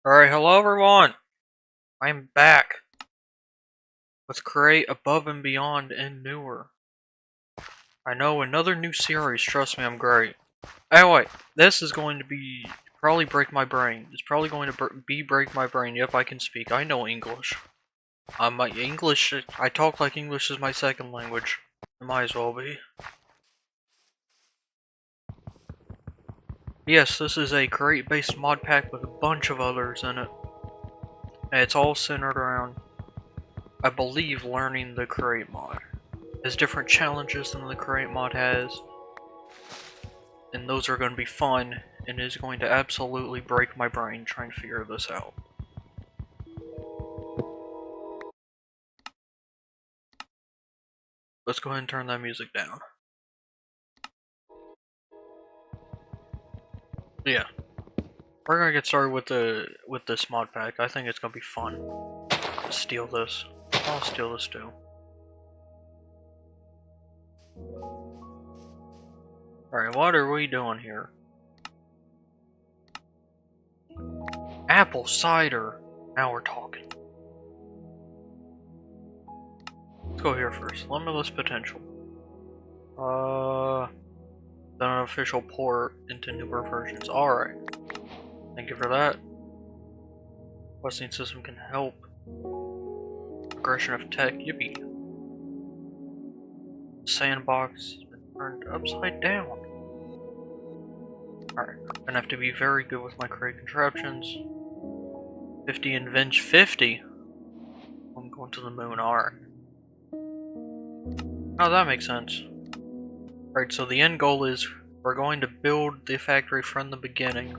Alright, hello everyone! I'm back with Create Above and Beyond and Newer. I know, another new series, trust me, I'm great. Anyway, this is going to be probably break my brain. It's probably going to break my brain. Yep, I can speak. I know English. My English, I talk like English is my second language. It might as well be. Yes, this is a Create-based mod pack with a bunch of others in it. And it's all centered around, I believe, learning the Create mod. Has different challenges than the Create mod has, and those are going to be fun, and is going to absolutely break my brain trying to figure this out. Let's go ahead and turn that music down. Yeah, we're gonna get started with this mod pack. I think it's gonna be fun. Let's steal this. I'll steal this too. Alright, what are we doing here? Apple cider! Now we're talking. Let's go here first. Limitless potential. Then an official port into newer versions. Alright. Thank you for that. Questing system can help. Progression of tech. Yippee. Sandbox has been turned upside down. Alright. Gonna have to be very good with my create contraptions. 50 invenge 50? I'm going to the moon. Alright. Oh, that makes sense. Alright, so the end goal is we're going to build the factory from the beginning.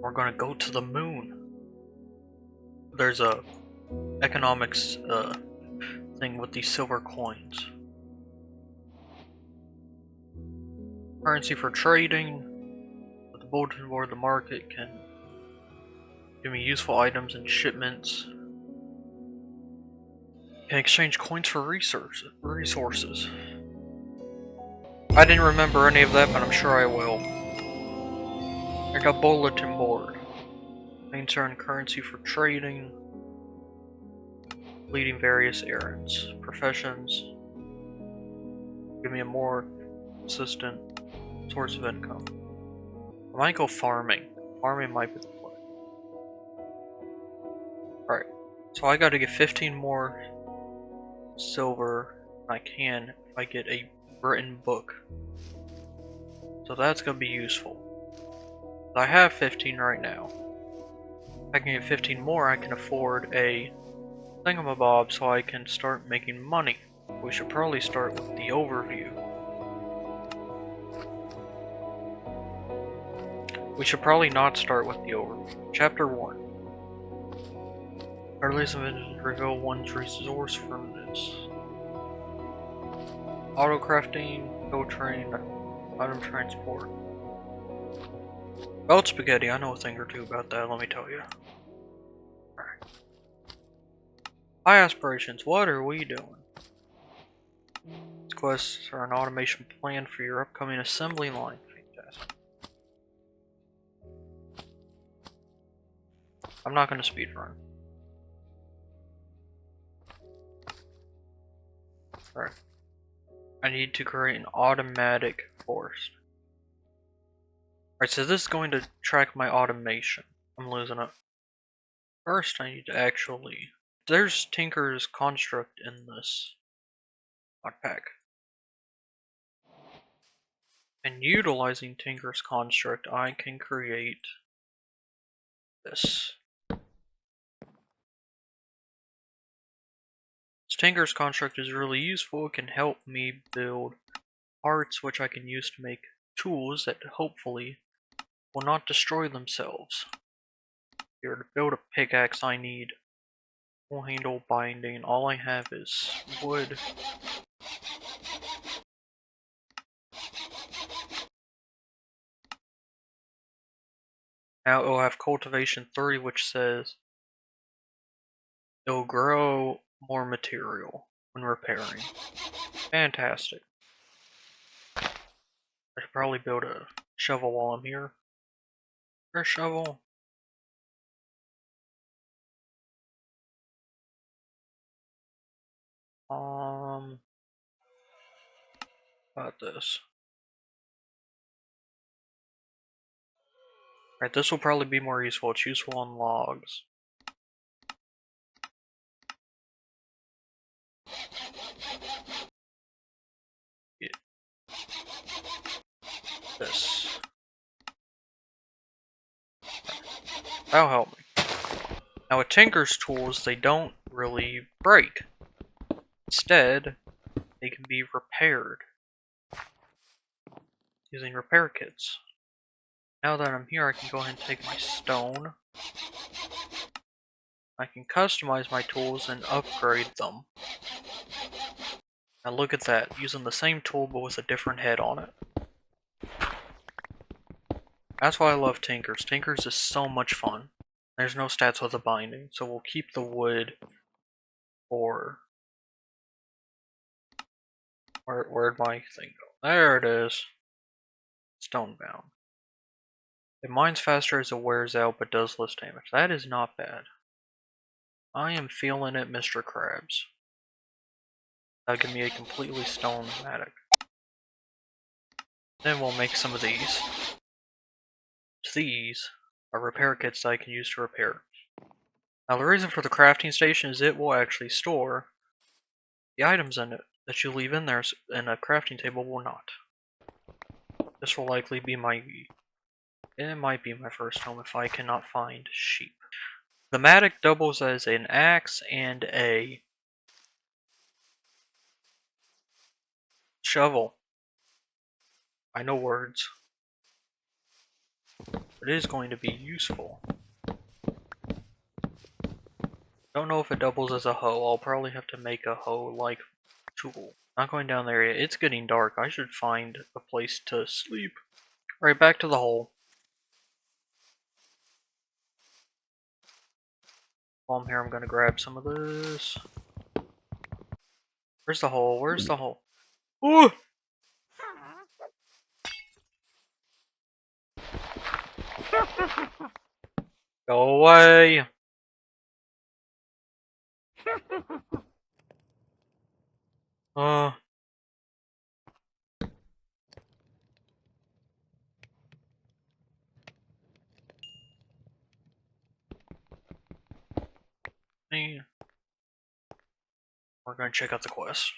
We're going to go to the moon. There's a economics thing with these silver coins. Currency for trading. With the bulletin board, the market can give me useful items and shipments. Can exchange coins for resources. I didn't remember any of that, but I'm sure I will. Like a bulletin board. Things earn currency for trading. Leading various errands. Professions. Give me a more consistent source of income. I might go farming. Farming might be the play. Alright, so I gotta get 15 more silver than I can if I get a written book. So that's gonna be useful. I have 15 right now. If I can get 15 more, I can afford a thingamabob so I can start making money. We should probably start with the overview. We should probably not start with the overview. Chapter 1. Earliest inventions reveal one's resourcefulness. Auto crafting, go train, item transport. Belt spaghetti, I know a thing or two about that, let me tell you. Alright. High aspirations, what are we doing? These quests are an automation plan for your upcoming assembly line. Fantastic. I'm not going to speedrun. Alright. I need to create an automatic forest. Alright, so this is going to track my automation. I'm losing it. First, I need to actually... There's Tinker's construct in this mod pack. And utilizing Tinker's construct, I can create this. Tinker's construct is really useful. It can help me build parts which I can use to make tools that hopefully will not destroy themselves. Here, to build a pickaxe I need full handle binding. All I have is wood. Now it'll have cultivation 3, which says it'll grow more material when repairing. Fantastic. I should probably build a shovel while I'm here. There's a shovel. about this. Right, this will probably be more useful. It's useful on logs. Yeah. This. That'll help me. Now with Tinker's tools, they don't really break. Instead, they can be repaired using repair kits. Now that I'm here, I can go ahead and take my stone. I can customize my tools and upgrade them. Now look at that, using the same tool but with a different head on it. That's why I love Tinker's. Tinker's is so much fun. There's no stats with the binding, so we'll keep the wood for... Where'd my thing go? There it is. Stonebound. It mines faster as it wears out, but does less damage. That is not bad. I am feeling it, Mr. Krabs. That'll give me a completely stone-matic. Then we'll make some of these. These are repair kits that I can use to repair. Now the reason for the crafting station is it will actually store the items in it that you leave in there, and a crafting table will not. This will likely be my... It might be my first home if I cannot find sheep. The matic doubles as an axe and a shovel. I know words. It is going to be useful. Don't know if it doubles as a hoe. I'll probably have to make a hoe-like tool. Not going down there yet. It's getting dark. I should find a place to sleep. Right, back to the hole. While I'm here, I'm gonna grab some of this. Where's the hole? Where's the hole? Ooh! Go away! We're gonna check out the quest.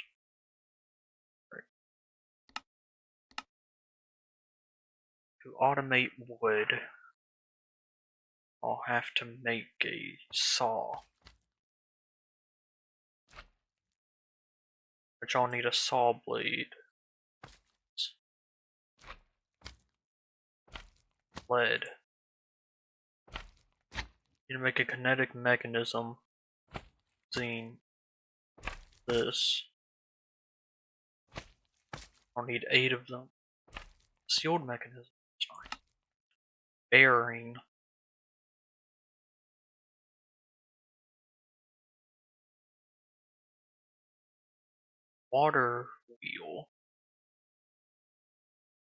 Right. To automate wood, I'll have to make a saw. Which I'll need a saw blade. Lead. Need to make a kinetic mechanism using this. I'll need 8 of them. Sealed mechanism. Sorry. Bearing. Water wheel.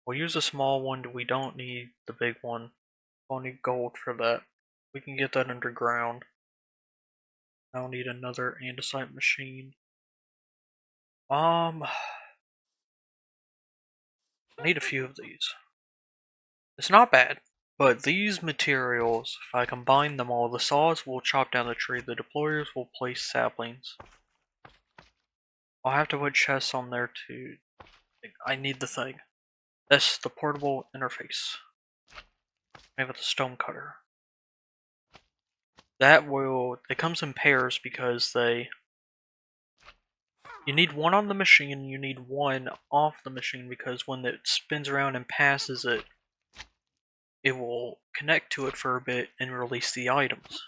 We'll use a small one. We don't need the big one. We'll need gold for that. We can get that underground. I'll need another andesite machine. I need a few of these. It's not bad, but these materials, if I combine them all, the saws will chop down the tree, the deployers will place saplings. I'll have to put chests on there too. I need the thing. That's the portable interface. Maybe with the stone cutter. That will, it comes in pairs because you need one on the machine, you need one off the machine because when it spins around and passes it, it will connect to it for a bit and release the items.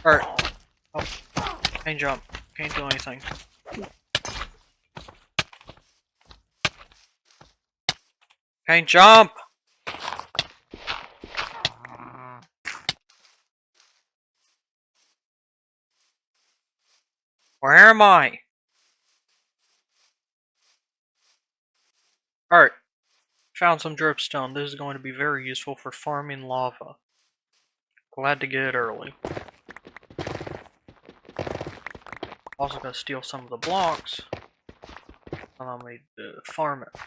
Alright. Oh. Can't jump. Can't do anything. Can't jump! Where am I? Alright, found some dripstone. This is going to be very useful for farming lava. Glad to get it early. Also gonna steal some of the blocks. Allow me to farm it.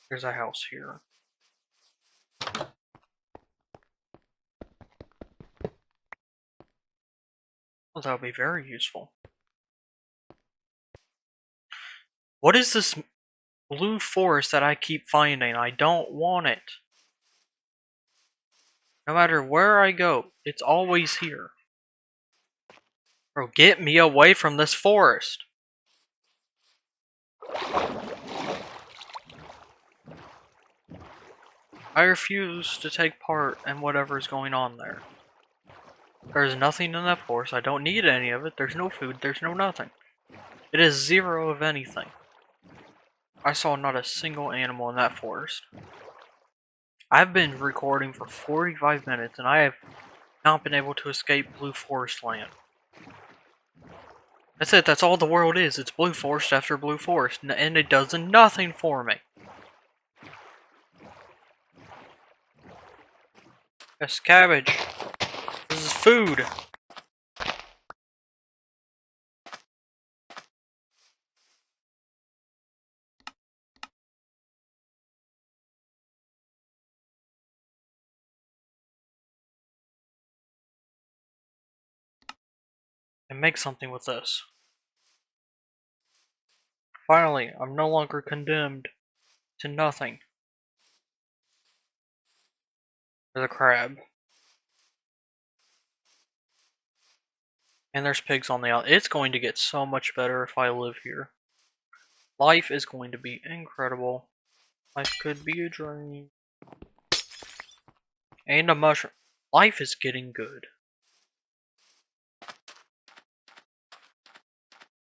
There's a house here. Well, that would be very useful. What is this blue forest that I keep finding? I don't want it. No matter where I go, it's always here. Bro, get me away from this forest. I refuse to take part in whatever is going on there. There's nothing in that forest. I don't need any of it. There's no food. There's no nothing. It is zero of anything. I saw not a single animal in that forest. I've been recording for 45 minutes and I have not been able to escape Blue Forest Land. That's it. That's all the world is. It's Blue Forest after Blue Forest. And it does nothing for me. That's cabbage. This is food. And make something with this. Finally, I'm no longer condemned to nothing. There's a crab. And there's pigs on the outside. It's going to get so much better if I live here. Life is going to be incredible. Life could be a dream. And a mushroom. Life is getting good.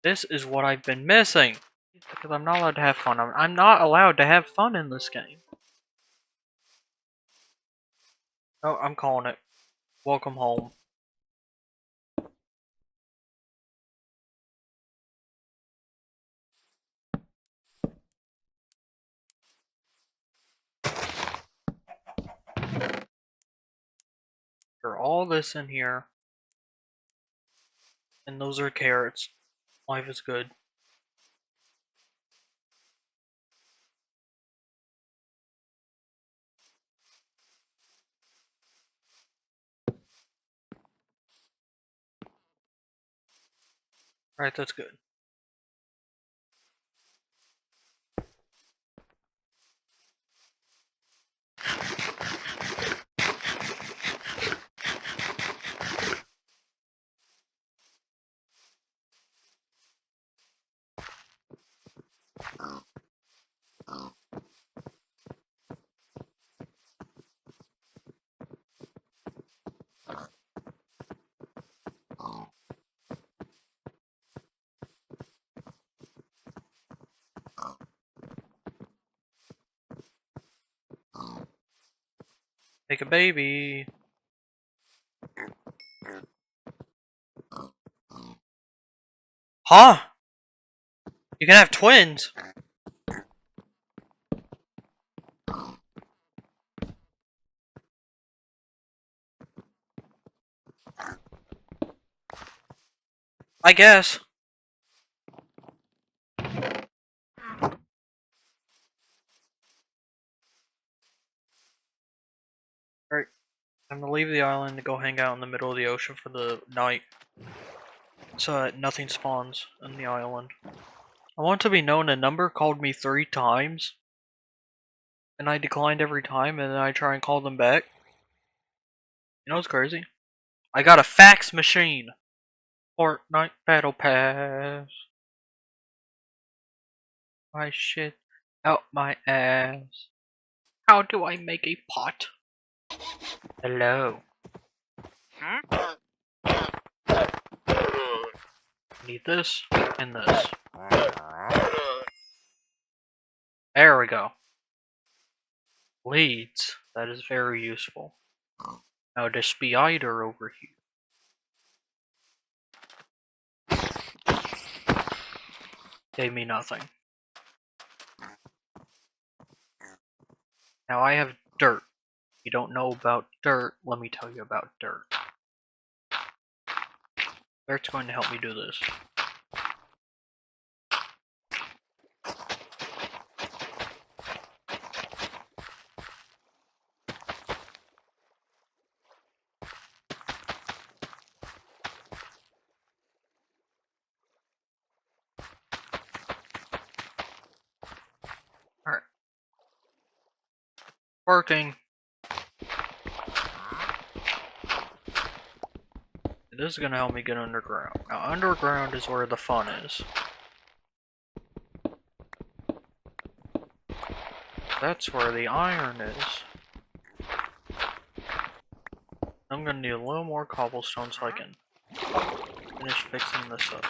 This is what I've been missing. Because I'm not allowed to have fun. I'm not allowed to have fun in this game. Oh, I'm calling it. Welcome home. There's all this in here. And those are carrots. Life is good. Alright, that's good. Make a baby. Huh? You can have twins. I guess. Alright. I'm gonna leave the island to go hang out in the middle of the ocean for the night. So that nothing spawns in the island. I want to be known a number called me 3 times. And I declined every time, and then I try and call them back. You know what's crazy? I got a fax machine! Fortnite Battle Pass. My shit out my ass. How do I make a pot? Hello. Need this and this. There we go. Leads. That is very useful. Now the spider over here gave me nothing. Now I have dirt. If you don't know about dirt, let me tell you about dirt. Dirt's going to help me do this. Alright. Working. This is gonna help me get underground. Now, underground is where the fun is. That's where the iron is. I'm gonna need a little more cobblestone so I can finish fixing this up.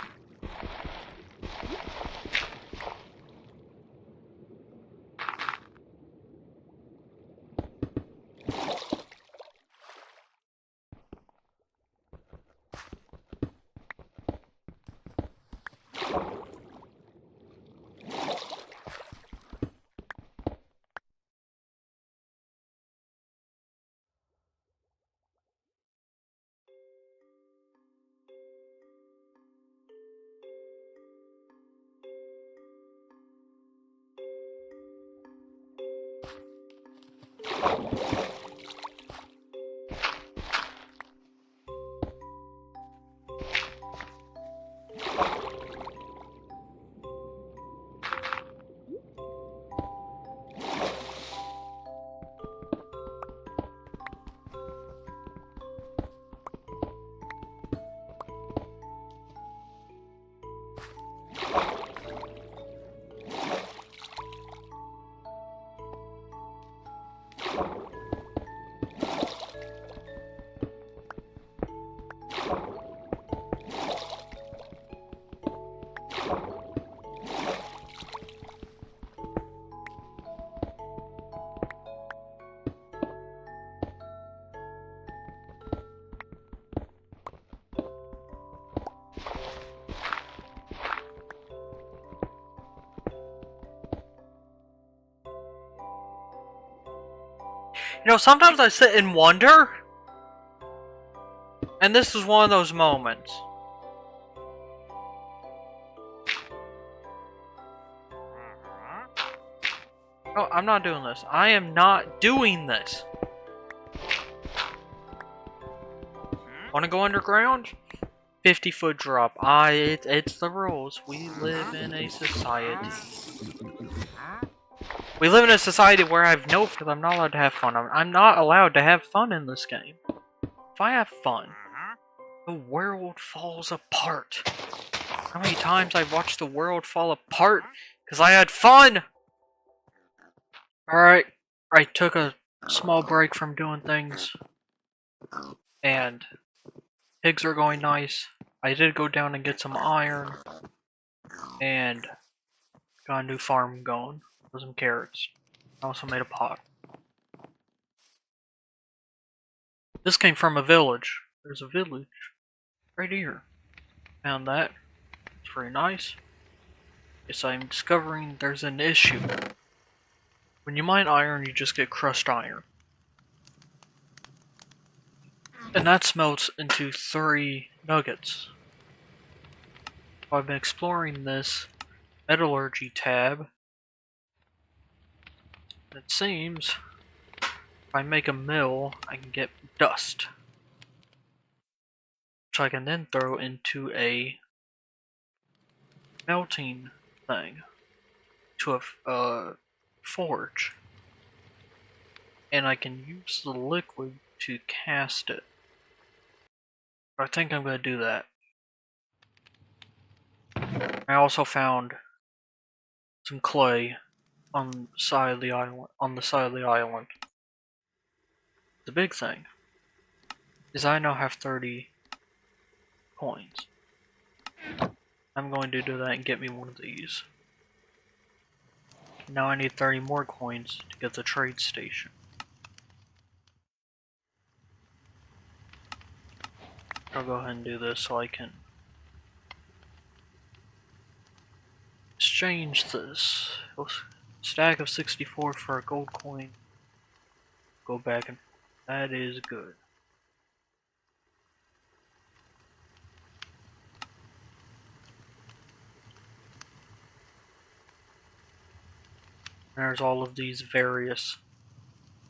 You know, sometimes I sit and wonder, and this is one of those moments. No, I'm not doing this. I am not doing this. Wanna go underground? 50-foot drop. It's the rules. We live in a society. We live in a society where I have no fun. I'm not allowed to have fun. I'm not allowed to have fun in this game. If I have fun, the world falls apart. How many times I've watched the world fall apart because I had fun? Alright, I took a small break from doing things, and pigs are going nice. I did go down and get some iron, and got a new farm going with some carrots. I also made a pot. This came from a village. There's a village right here. Found that. It's very nice. Yes, I'm discovering there's an issue. When you mine iron, you just get crushed iron. And that smelts into 3 nuggets. So I've been exploring this metallurgy tab. It seems if I make a mill, I can get dust, which I can then throw into a melting thing, to a forge, and I can use the liquid to cast it. I think I'm going to do that. I also found some clay on the side of the island. The big thing is I now have 30 coins. I'm going to do that and get me one of these. Now I need 30 more coins to get the trade station. I'll go ahead and do this so I can exchange this stack of 64 for a gold coin. Go back and that is good. There's all of these various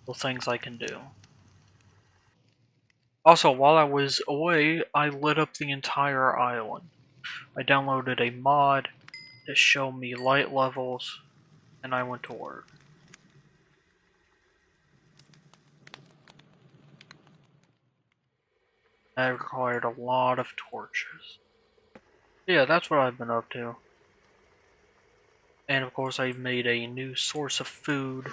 little things I can do. Also, while I was away, I lit up the entire island. I downloaded a mod to show me light levels, and I went to work. That required a lot of torches. Yeah, that's what I've been up to. And of course, I've made a new source of food,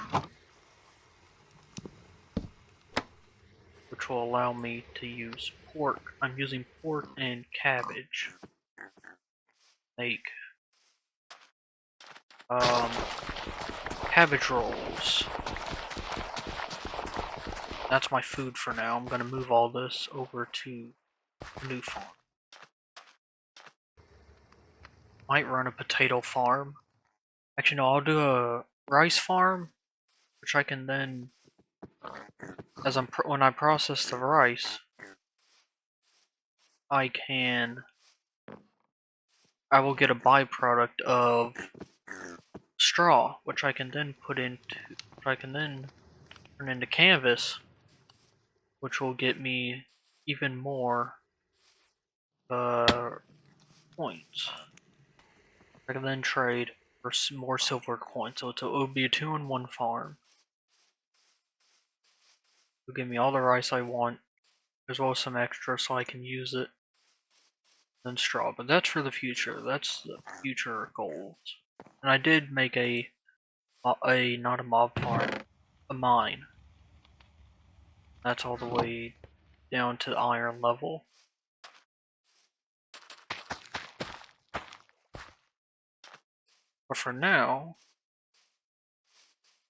which will allow me to use pork. I'm using pork and cabbage. Make cabbage rolls. That's my food for now. I'm gonna move all this over to a new farm. Might run a potato farm. Actually, no, I'll do a rice farm, which I can then, when I process the rice, I will get a byproduct of straw, which I can then turn into canvas, which will get me even more coins. I can then trade for more silver coins, so it will be a 2-in-1 farm. It'll give me all the rice I want, as well as some extra so I can use it. Then straw, but that's for the future. That's the future goals. And I did make not a mob farm, a mine. That's all the way down to iron level. But for now,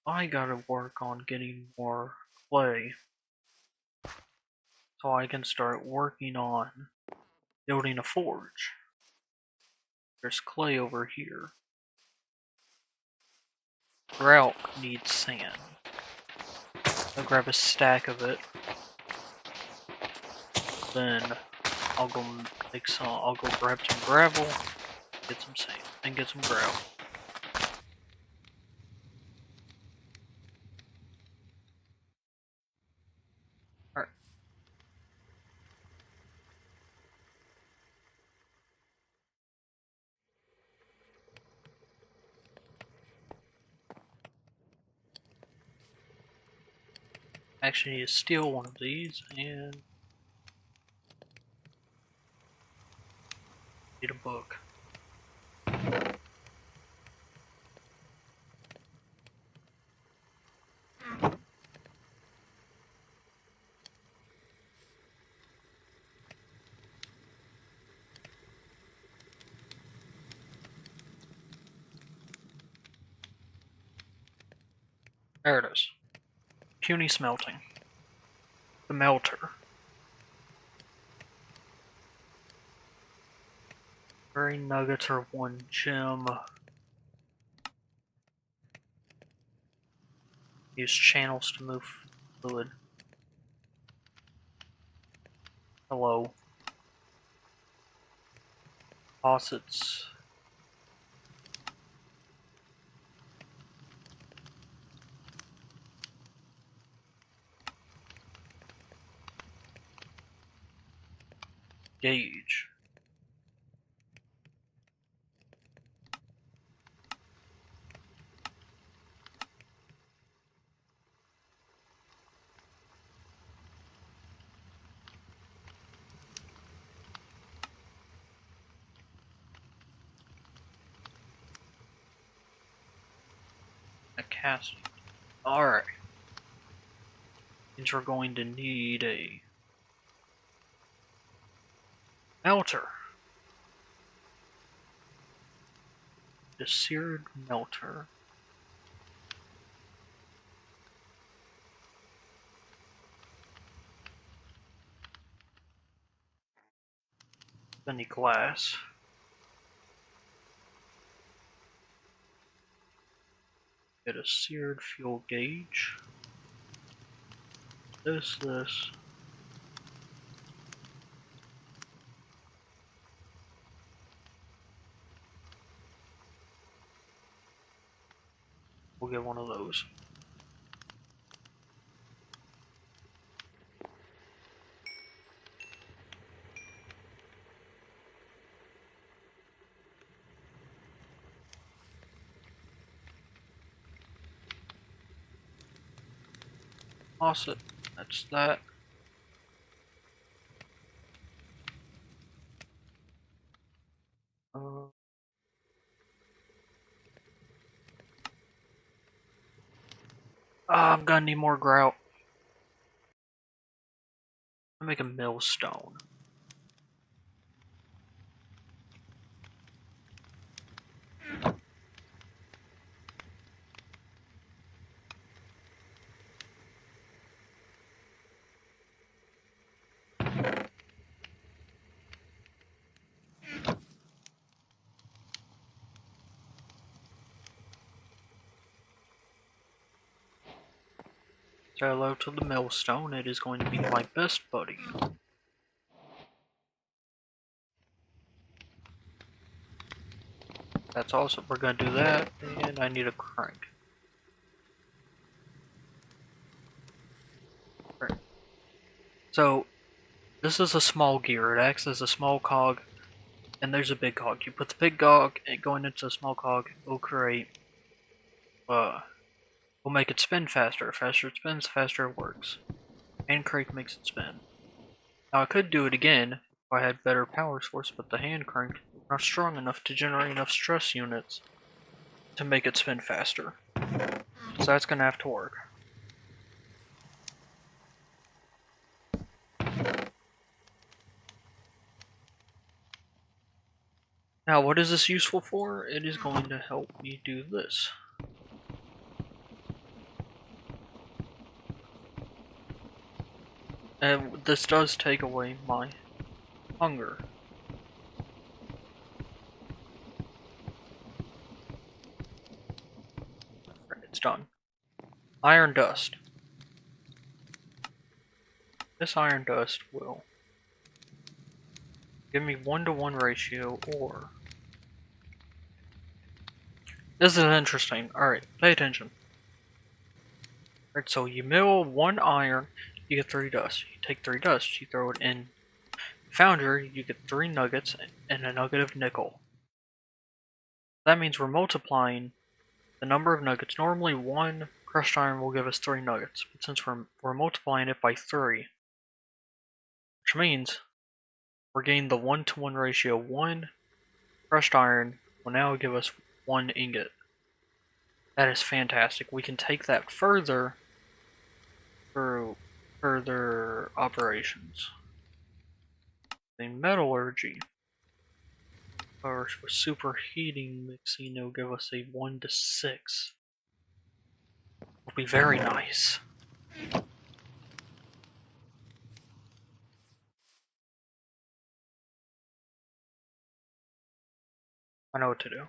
I gotta work on getting more clay so I can start working on building a forge. There's clay over here. Grout needs sand. I'll grab a stack of it. Then I'll go grab some gravel, get some sand, and get some gravel. Alright. Actually need to steal one of these and get a book. There it is. Puny smelting. The melter. Very nuggets are 1 gem. Use channels to move fluid. Hello. Faucets. Gauge. A casting. Alright. Means we're going to need a melter. The seared melter. Any glass. Get a seared fuel gauge. This. We'll get one of those. Toss it. That's that. I'm gonna need more grout. I'll make a millstone. Say hello to the millstone. It is going to be my best buddy. That's awesome. We're gonna do that, and I need a crank. Right. So, this is a small gear. It acts as a small cog, and there's a big cog. You put the big cog going into a small cog, it'll create, we'll make it spin faster. Faster it spins, faster it works. Hand crank makes it spin. Now I could do it again if I had better power source, but the hand crank is not strong enough to generate enough stress units to make it spin faster. So that's gonna have to work. Now what is this useful for? It is going to help me do this. And this does take away my hunger. Right, it's done. Iron dust. This iron dust will give me 1-to-1 ratio, or... This is interesting. Alright, pay attention. Alright, so you mill 1 iron, you get 3 dust. You take 3 dust, you throw it in foundry, you get 3 nuggets and a nugget of nickel. That means we're multiplying the number of nuggets. Normally 1 crushed iron will give us 3 nuggets, but since we're multiplying it by 3, which means we're getting the 1-to-1 ratio. 1 crushed iron will now give us 1 ingot. That is fantastic. We can take that further through further operations. The metallurgy, or with superheating mixing, it'll give us a 1-to-6. It'll be very nice. I know what to do.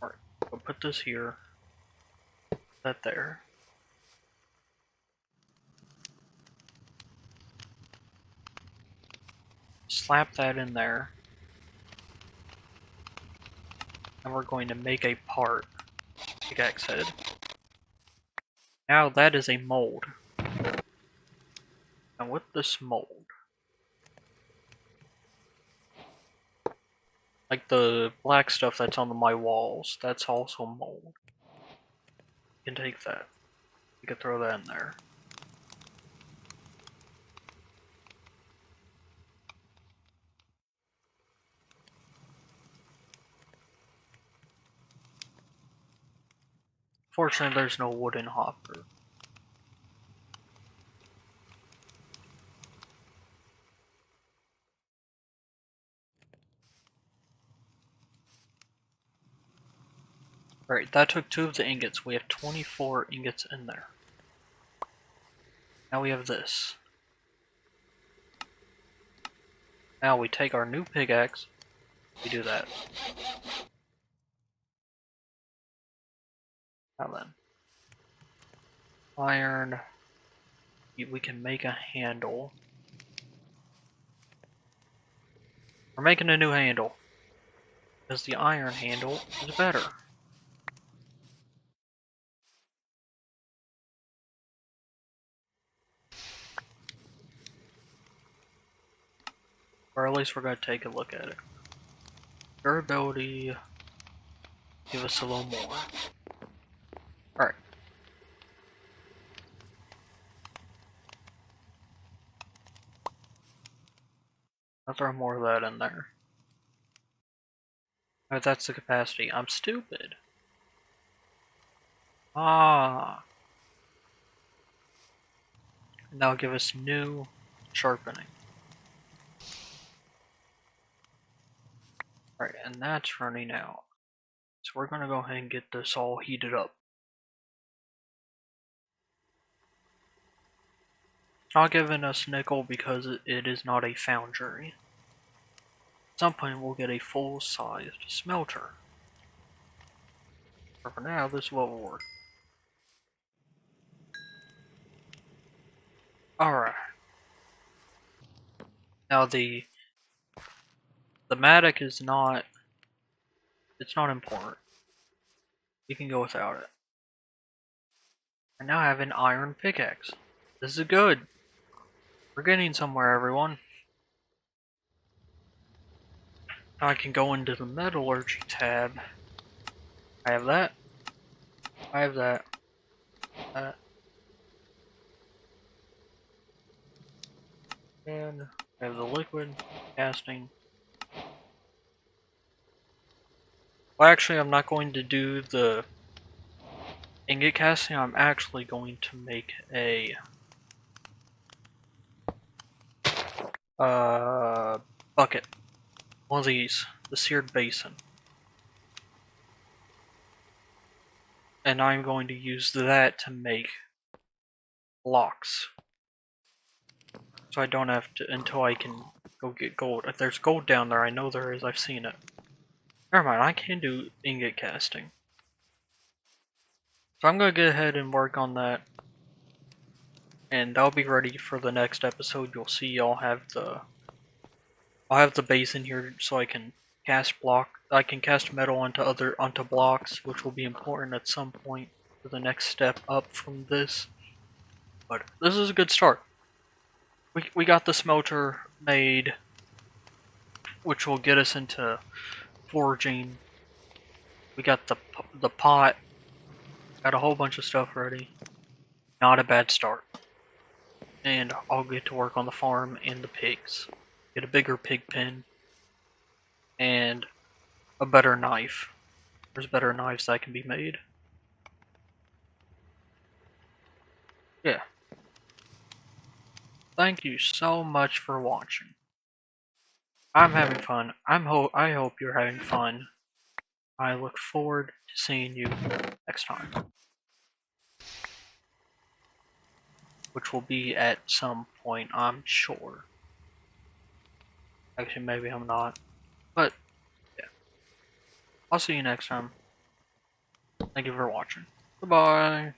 Alright, I'll put this here. That there. Slap that in there. And we're going to make a part. Pickaxe head. Now that is a mold. And with this mold, like the black stuff that's on my walls, that's also mold. You can take that. You can throw that in there. Fortunately, there's no wooden hopper. Alright, that took 2 of the ingots. We have 24 ingots in there. Now we have this. Now we take our new pickaxe. We do that. Now then. Iron. We can make a handle. We're making a new handle. Because the iron handle is better. Or at least we're going to take a look at it. Durability. Give us a little more. Alright. I'll throw more of that in there. Oh, that's the capacity. I'm stupid. Ah. Now give us new sharpening. Alright, and that's running out. So we're gonna go ahead and get this all heated up. It's not giving us nickel because it is not a foundry. At some point we'll get a full-sized smelter. But for now, this is what will work. Alright. Now the matic is not, it's not important. You can go without it. I now have an iron pickaxe. This is good. We're getting somewhere, everyone. Now I can go into the metallurgy tab. I have that. I have that. That. And I have the liquid casting. Well, actually, I'm not going to do the ingot casting. I'm actually going to make a bucket. One of these, the seared basin. And I'm going to use that to make blocks. So I don't have to, until I can go get gold. If there's gold down there, I know there is, I've seen it. Never mind, I can do ingot casting. So I'm gonna get ahead and work on that. And that'll be ready for the next episode. You'll see I'll have the base in here so I can cast metal onto blocks, which will be important at some point for the next step up from this. But this is a good start. We got the smelter made, which will get us into forging. We got the pot. Got a whole bunch of stuff ready. Not a bad start. And I'll get to work on the farm and the pigs. Get a bigger pig pen. And a better knife. There's better knives that can be made. Yeah. Thank you so much for watching. I'm having fun. I hope you're having fun. I look forward to seeing you next time. Which will be at some point, I'm sure. Actually, maybe I'm not. But, yeah. I'll see you next time. Thank you for watching. Goodbye.